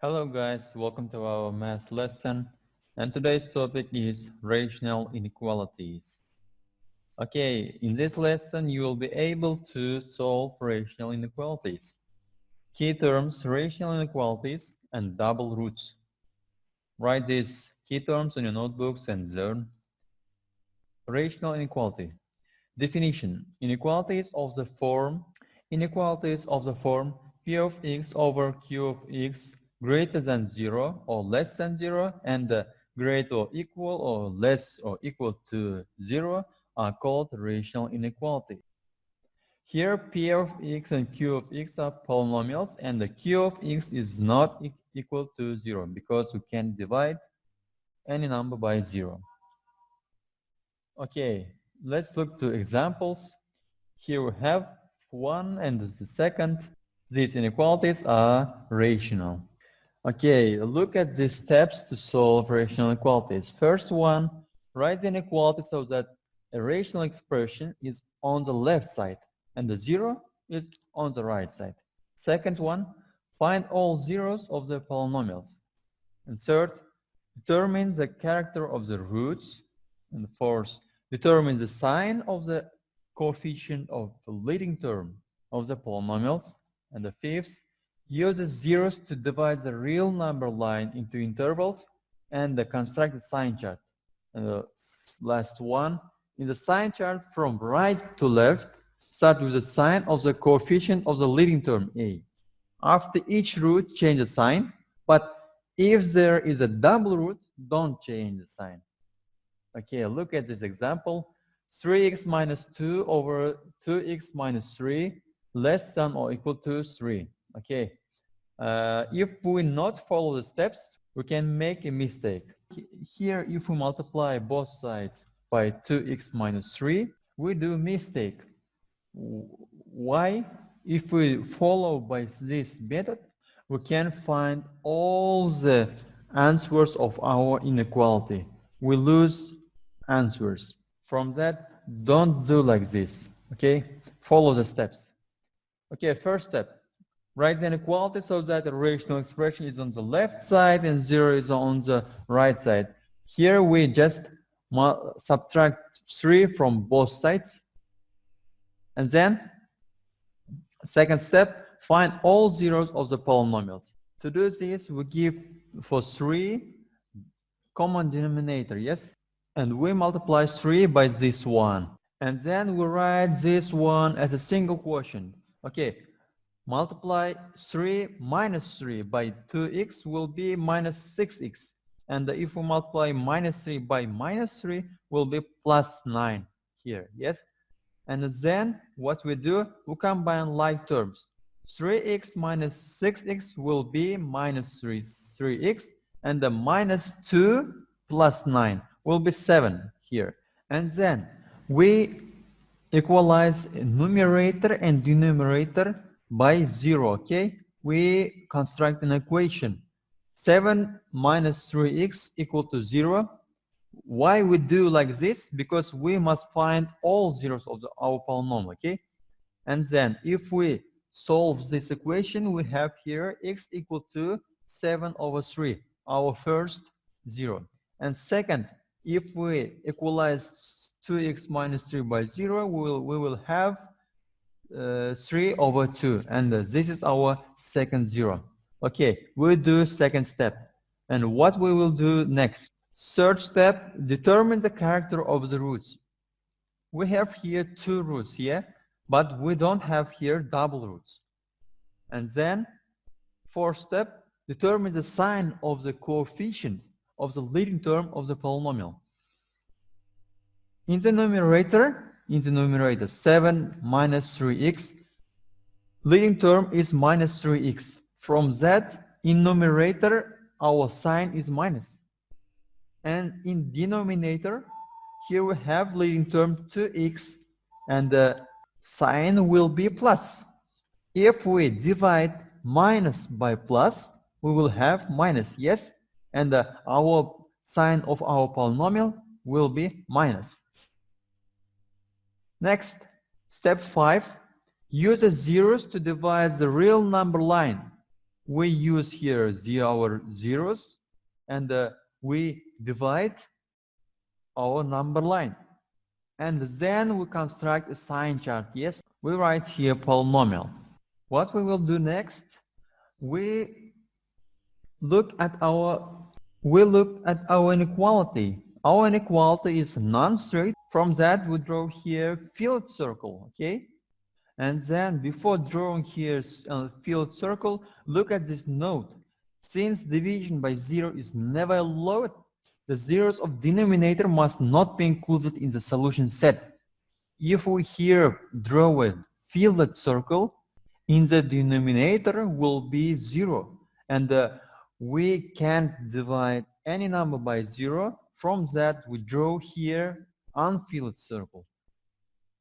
Hello guys, welcome to our math lesson, and today's topic is rational inequalities. Okay, in this lesson you will be able to solve rational inequalities. Key terms, rational inequalities and double roots. Write these key terms on your notebooks and learn. Rational inequality. Definition. Inequalities of the form p of x over q of x greater than 0 or less than 0 and greater or equal or less or equal to 0 are called rational inequalities. Here p of x and q of x are polynomials and the q of x is not equal to 0 because we can divide any number by 0. Okay, let's look to examples. Here we have one and the second. These inequalities are rational. Okay, look at the steps to solve rational inequalities. First one, write the inequality so that a rational expression is on the left side and the zero is on the right side. Second one, find all zeros of the polynomials. And third, determine the character of the roots. And fourth, determine the sign of the coefficient of the leading term of the polynomials. And the fifth, use the zeros to divide the real number line into intervals and construct the sign chart. And the last one, in the sign chart from right to left, start with the sign of the coefficient of the leading term A. After each root, change the sign, but if there is a double root, don't change the sign. Okay, look at this example. 3x minus 2 over 2x minus 3 less than or equal to 3. Okay, if we not follow the steps, we can make a mistake. Here, if we multiply both sides by 2x minus 3, we do mistake. Why? If we follow by this method, we can find all the answers of our inequality. We lose answers. From that, don't do like this. Okay? Follow the steps. Okay, first step. Write the inequality so that the rational expression is on the left side and 0 is on the right side. Here we just subtract 3 from both sides. And then, second step, find all zeros of the polynomials. To do this, we give for 3 common denominator, yes? And we multiply 3 by this one. And then we write this one as a single quotient. Okay, multiply 3 minus 3 by 2x will be minus 6x. And if we multiply minus 3 by minus 3 will be plus 9 here, yes? And then what we do, we combine like terms. 3x minus 6x will be minus 3x, and the minus 2 plus 9 will be 7 here. And then we equalize numerator and denominator by 0, okay? We construct an equation. 7 minus 3x equal to 0. Why we do like this? Because we must find all zeros of our polynomial, okay? And then if we solve this equation, we have here x equal to 7 over 3, our first zero. And second, if we equalize 2x minus 3 by 0, we will have 3 over 2. And this is our second zero. Okay, we'll do second step. And what we will do next? Third step, determine the character of the roots. We have here 2 roots here, but we don't have here double roots. And then, fourth step, determine the sign of the coefficient of the leading term of the polynomial. In the numerator, 7 minus 3x, leading term is minus 3x. From that, in numerator, our sign is minus. And in denominator, here we have leading term 2x, and the sign will be plus. If we divide minus by plus, we will have minus, yes? And our sign of our polynomial will be minus. Next, step 5, use the zeros to divide the real number line. we use here our zeros, and we divide our number line. And then we construct a sign chart. Yes, we write here polynomial. What we will do next, we look at our inequality. Our inequality is non-straight. From that, we draw here field circle. Okay, and then before drawing here field circle, look at this note. Since division by 0 is never allowed, the zeros of denominator must not be included in the solution set. If we here draw a fielded circle, in the denominator will be 0, and we can't divide any number by 0. From that, we draw here unfielded circle.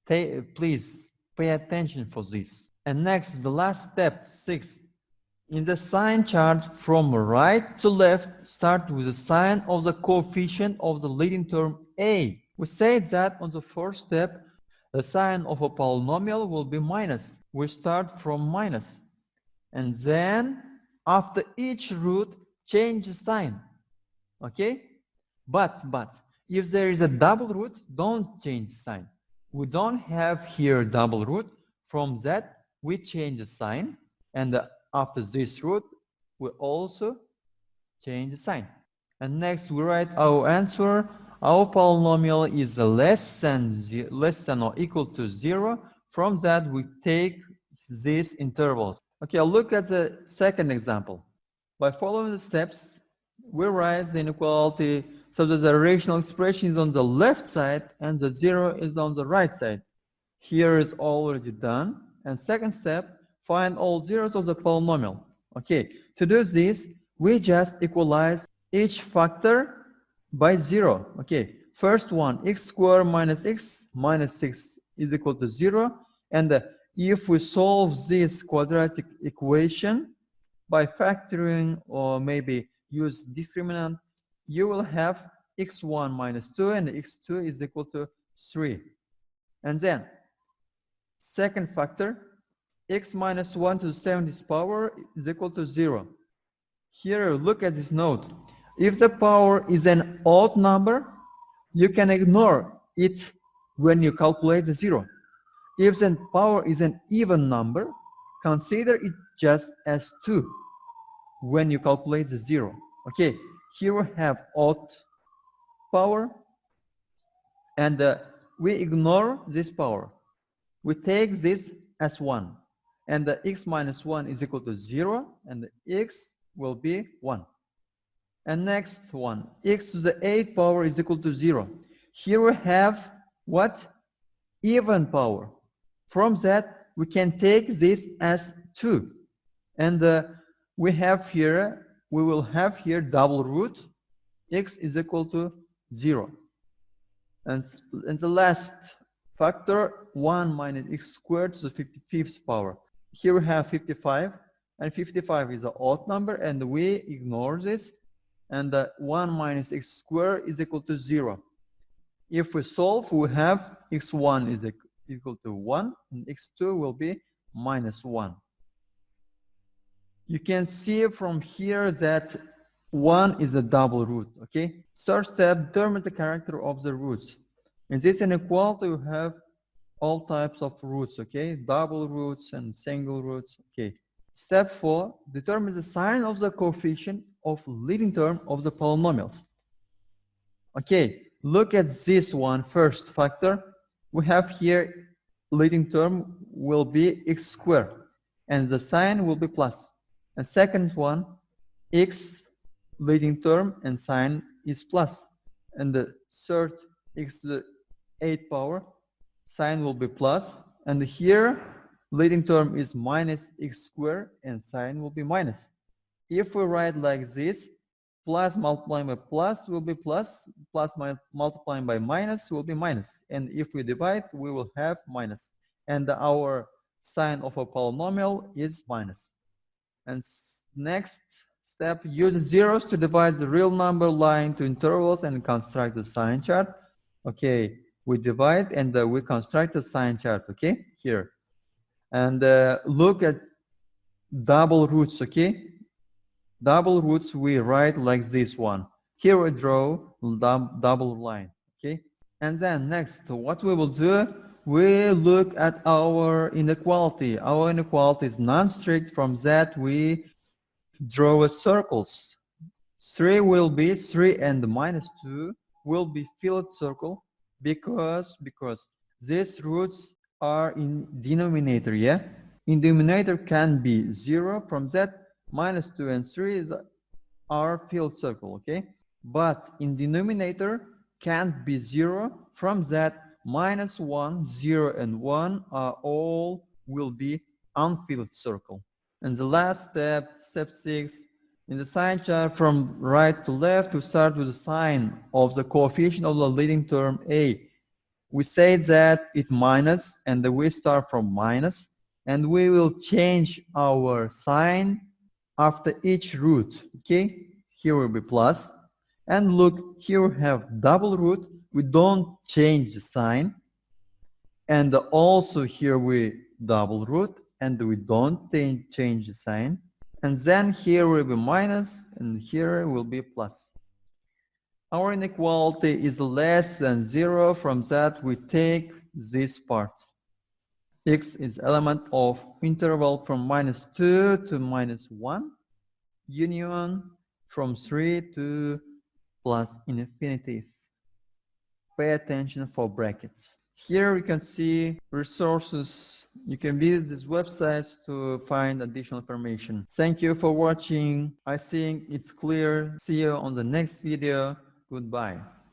Please pay attention for this. And next, the last step, 6. In the sign chart from right to left, start with the sign of the coefficient of the leading term a. We say that on the first step, the sign of a polynomial will be minus. We start from minus. And then, after each root, change the sign. Okay? But, if there is a double root, don't change the sign. We don't have here double root. From that, we change the sign. And after this root, we also change the sign. And next, we write our answer. Our polynomial is less than or equal to 0. From that, we take these intervals. Okay, look at the second example. By following the steps, we write the inequality so that the rational expression is on the left side and the 0 is on the right side. Here is already done. And second step, find all zeros of the polynomial. Okay, to do this, we just equalize each factor by 0. Okay, first one, x squared minus x minus 6 is equal to 0. And if we solve this quadratic equation by factoring or maybe use discriminant, you will have x1 minus 2 and x2 is equal to 3. And then, second factor, x minus 1 to the 70th power is equal to 0. Here, look at this note. If the power is an odd number, you can ignore it when you calculate the 0. If the power is an even number, consider it just as 2 when you calculate the 0. Okay, here we have odd power, and we ignore this power. We take this as 1. And the x minus 1 is equal to 0, and the x will be 1. And next one, x to the 8th power is equal to 0. Here we have what? Even power. From that, we can take this as 2. And we will have here double root, x is equal to 0. And the last factor, 1 minus x squared to the 55th power. Here we have 55, and 55 is an odd number, and we ignore this, and 1 minus x squared is equal to 0. If we solve, we have x1 is equal to 1, and x2 will be minus 1. You can see from here that 1 is a double root, okay? Third step, determine the character of the roots. In this inequality, we have all types of roots, okay? Double roots and single roots, okay? Step 4, determine the sign of the coefficient of leading term of the polynomials. Okay, look at this one first factor. We have here leading term will be x squared, and the sign will be plus. And second one, x leading term and sign is plus. And the third, x to the 8th power, sign will be plus, and here leading term is minus x squared and sign will be minus. If we write like this, plus multiplying by plus will be plus, plus multiplying by minus will be minus. And if we divide, we will have minus. And our sign of a polynomial is minus. And next step, use zeros to divide the real number line to intervals and construct the sign chart. Okay. We divide and we construct a sign chart, okay, here. And look at double roots, okay? double roots we write like this one. Here we draw double line, okay? And then next, what we will do, we look at our inequality. Our inequality is non-strict. From that, we draw circles. 3 will be 3 and minus 2 will be filled circle because these roots are in denominator, yeah? In denominator can be 0. From that, minus 2 and 3 are filled circle, okay? But in denominator can't be 0. From that, minus 1, 0 and 1 are all will be unfilled circle. And the last step, step 6, in the sign chart from right to left, we start with the sign of the coefficient of the leading term a. We say that it minus, and we start from minus, and we will change our sign after each root, okay? Here will be plus, and look, here we have double root. We don't change the sign, and also here we double root, and we don't change the sign. And then here will be minus, and here will be plus. Our inequality is less than 0. From that, we take this part. X is element of interval from minus 2 to minus 1, union from 3 to plus infinity. Pay attention for brackets. Here you can see resources. You can visit these websites to find additional information. Thank you for watching. I think it's clear. See you on the next video. Goodbye.